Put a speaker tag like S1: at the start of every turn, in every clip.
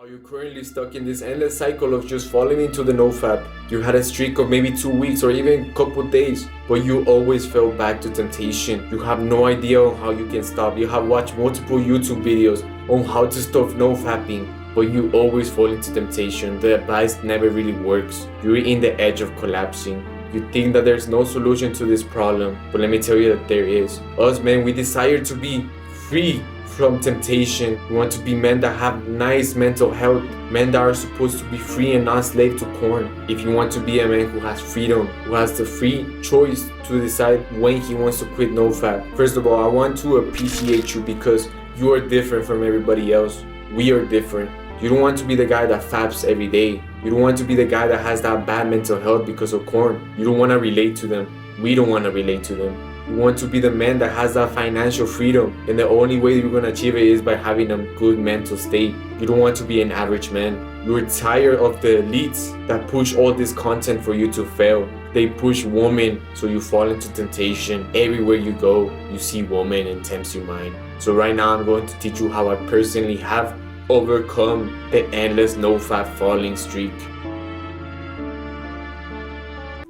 S1: Are you currently stuck in this endless cycle of just falling into the nofap? You had a streak of maybe 2 weeks or even a couple days, but you always fell back to temptation. You have no idea on how you can stop. You have watched multiple YouTube videos on how to stop nofapping, but you always fall into temptation. The advice never really works. You're in the edge of collapsing. You think that there's no solution to this problem, but let me tell you that there is. Us men, we desire to be free from temptation. We want to be men that have nice mental health, men that are supposed to be free and not slave to porn. If you want to be a man who has freedom, who has the free choice to decide when he wants to quit nofap, first of all, I want to appreciate you because you are different from everybody else. We are different. You don't want to be the guy that faps every day. You don't want to be the guy that has that bad mental health because of porn. You don't want to relate to them. We don't want to relate to them. You want to be the man that has that financial freedom, and the only way you're going to achieve it is by having a good mental state. You don't want to be an average man. You're tired of the elites that push all this content for you to fail. They push women so you fall into temptation. Everywhere you go, you see women and tempts your mind. So right now I'm going to teach you how I personally have overcome the endless nofap falling streak.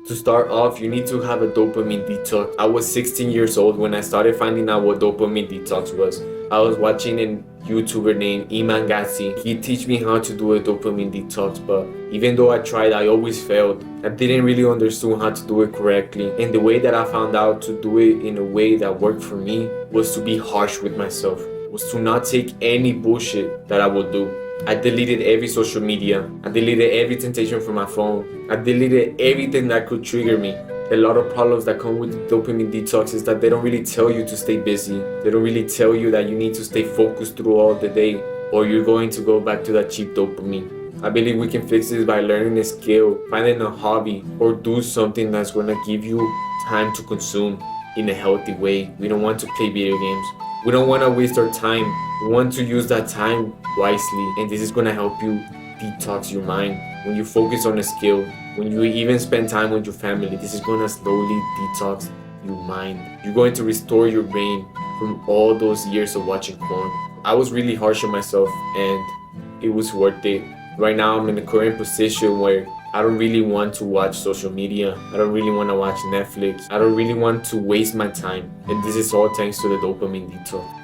S1: To start off, you need to have a dopamine detox. I was 16 years old when I started finding out what dopamine detox was. I was watching a YouTuber named Iman Gassi. He teach me how to do a dopamine detox, but even though I tried, I always failed. I didn't really understand how to do it correctly. And the way that I found out to do it in a way that worked for me was to be harsh with myself, was to not take any bullshit that I would do. I deleted every social media. I deleted every temptation from my phone. I deleted everything that could trigger me. A lot of problems that come with dopamine detox is that they don't really tell you to stay busy. They don't really tell you that you need to stay focused through all the day, or you're going to go back to that cheap dopamine. I believe we can fix this by learning a skill, finding a hobby, or do something that's going to give you time to consume in a healthy way. We don't want to play video games. We don't want to waste our time. We want to use that time wisely, and this is going to help you detox your mind. When you focus on a skill, when you even spend time with your family, this is going to slowly detox your mind. You're going to restore your brain from all those years of watching porn. I was really harsh on myself, and it was worth it. Right now I'm in a current position where I don't really want to watch social media. I don't really want to watch Netflix. I don't really want to waste my time. And this is all thanks to the dopamine detox.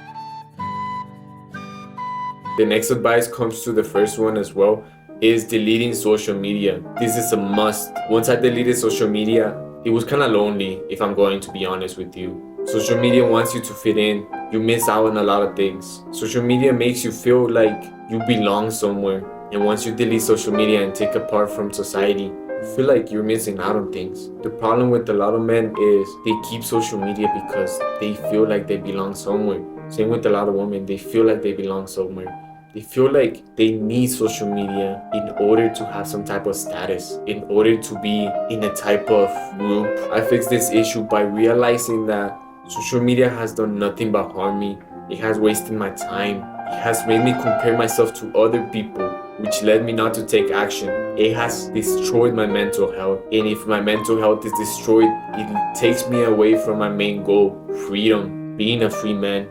S1: The next advice comes to the first one as well, is deleting social media. This is a must. Once I deleted social media, it was kind of lonely, if I'm going to be honest with you. Social media wants you to fit in. You miss out on a lot of things. Social media makes you feel like you belong somewhere. And once you delete social media and take apart from society, you feel like you're missing out on things. The problem with a lot of men is they keep social media because they feel like they belong somewhere. Same with a lot of women, they feel like they belong somewhere. They feel like they need social media in order to have some type of status, in order to be in a type of group. I fixed this issue by realizing that social media has done nothing but harm me. It has wasted my time. It has made me compare myself to other people, which led me not to take action. It has destroyed my mental health. And if my mental health is destroyed, it takes me away from my main goal, freedom, being a free man.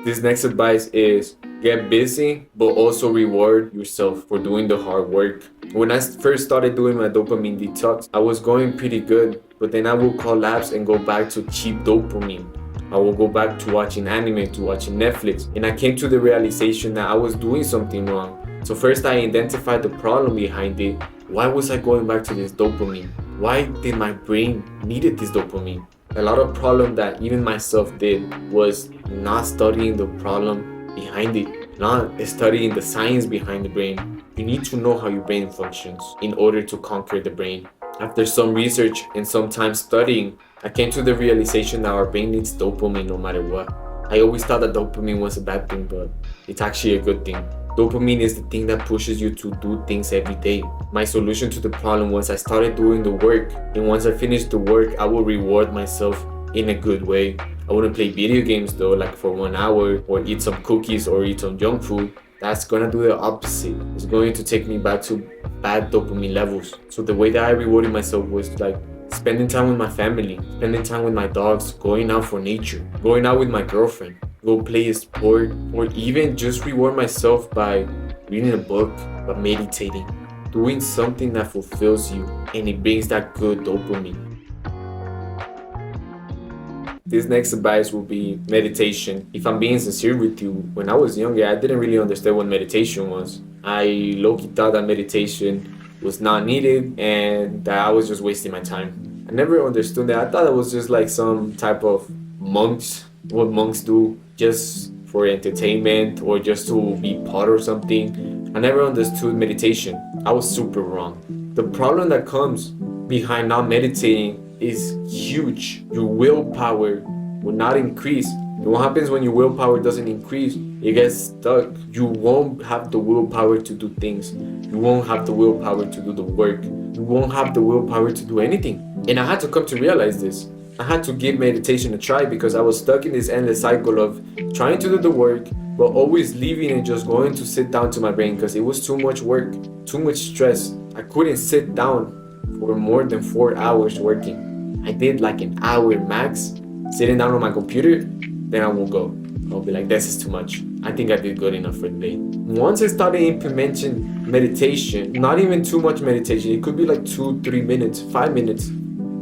S1: This next advice is get busy, but also reward yourself for doing the hard work. When I first started doing my dopamine detox, I was going pretty good, but then I would collapse and go back to cheap dopamine. I will go back to watching anime, to watching Netflix, and I came to the realization that I was doing something wrong. So first I identified the problem behind it. Why was I going back to this dopamine? Why did my brain needed this dopamine? A lot of problem that even myself did was not studying the problem behind it, not studying the science behind the brain. You need to know how your brain functions in order to conquer the brain. After some research and some time studying, I came to the realization that our brain needs dopamine no matter what. I always thought that dopamine was a bad thing, but it's actually a good thing. Dopamine is the thing that pushes you to do things every day. My solution to the problem was I started doing the work, and once I finished the work, I will reward myself in a good way. I wouldn't play video games though, like for 1 hour, or eat some cookies or eat some junk food. That's gonna do the opposite. It's going to take me back to bad dopamine levels. So the way that I rewarded myself was like spending time with my family, spending time with my dogs, going out for nature, going out with my girlfriend. go play a sport, or even just reward myself by reading a book, by meditating, doing something that fulfills you and it brings that good dopamine. This next advice will be meditation. If I'm being sincere with you, when I was younger, I didn't really understand what meditation was. I low-key thought that meditation was not needed and that I was just wasting my time. I never understood that. I thought it was just like some type of monks, what monks do just for entertainment or just to be part or something. I never understood meditation. I was super wrong. The problem that comes behind not meditating is huge. Your willpower will not increase. And what happens when your willpower doesn't increase? It gets stuck. You won't have the willpower to do things. You won't have the willpower to do the work. You won't have the willpower to do anything. And I had to come to realize this. I had to give meditation a try because I was stuck in this endless cycle of trying to do the work, but always leaving and just going to sit down to my brain because it was too much work, too much stress. I couldn't sit down for more than 4 hours working. I did like an hour max sitting down on my computer, then I will go. I'll be like, this is too much. I think I did good enough for the day. Once I started implementing meditation, not even too much meditation, it could be like 2-3 minutes, 5 minutes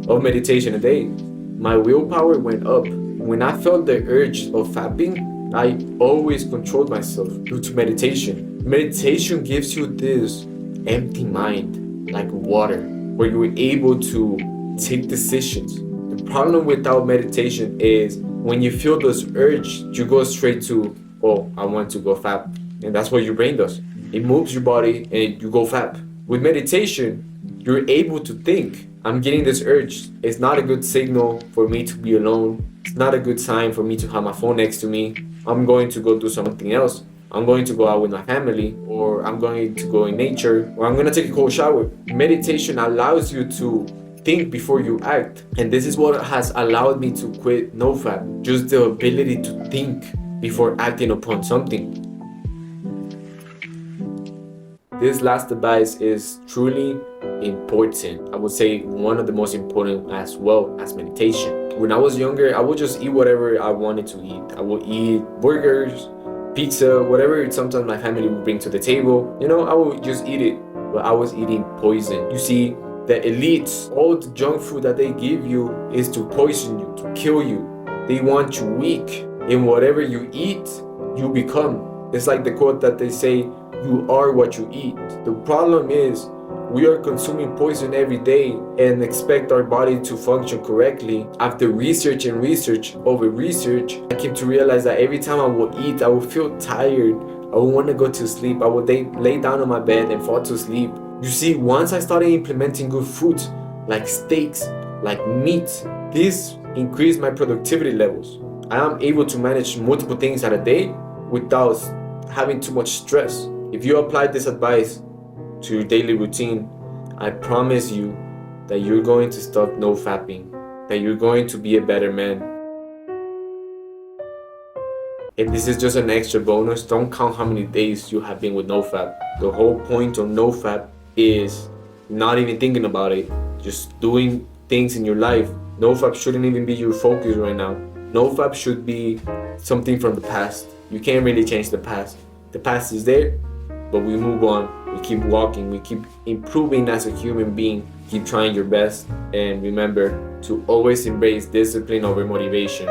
S1: of meditation a day, my willpower went up. When I felt the urge of fapping, I always controlled myself due to meditation. Meditation gives you this empty mind, like water, where you're able to take decisions. The problem without meditation is when you feel this urge, you go straight to, oh, I want to go fap. And that's what your brain does. It moves your body and you go fap. With meditation, you're able to think. I'm getting this urge. It's not a good signal for me to be alone. It's not a good sign for me to have my phone next to me. I'm going to go do something else. I'm going to go out with my family, or I'm going to go in nature, or I'm going to take a cold shower. Meditation allows you to think before you act. And this is what has allowed me to quit NoFap. Just the ability to think before acting upon something. This last advice is truly important. I would say one of the most important as well as meditation. When I was younger, I would just eat whatever I wanted to eat. I would eat burgers, pizza, whatever sometimes my family would bring to the table. I would just eat it. But I was eating poison. You see, the elites, all the junk food that they give you is to poison you, to kill you. They want you weak. And whatever you eat, you become. It's like the quote that they say, you are what you eat. The problem is, we are consuming poison every day and expect our body to function correctly. After research and research over research, I came to realize that every time I will eat, I will feel tired. I would want to go to sleep. I would lay down on my bed and fall to sleep. You see, once I started implementing good foods, like steaks, like meat, this increased my productivity levels. I am able to manage multiple things at a day without having too much stress. If you apply this advice to your daily routine, I promise you that you're going to stop NoFapping, that you're going to be a better man. And this is just an extra bonus. Don't count how many days you have been with NoFap. The whole point of NoFap is not even thinking about it, just doing things in your life. NoFap shouldn't even be your focus right now. NoFap should be something from the past. You can't really change the past. The past is there, but we move on. We keep walking. We keep improving as a human being. Keep trying your best. And remember to always embrace discipline over motivation.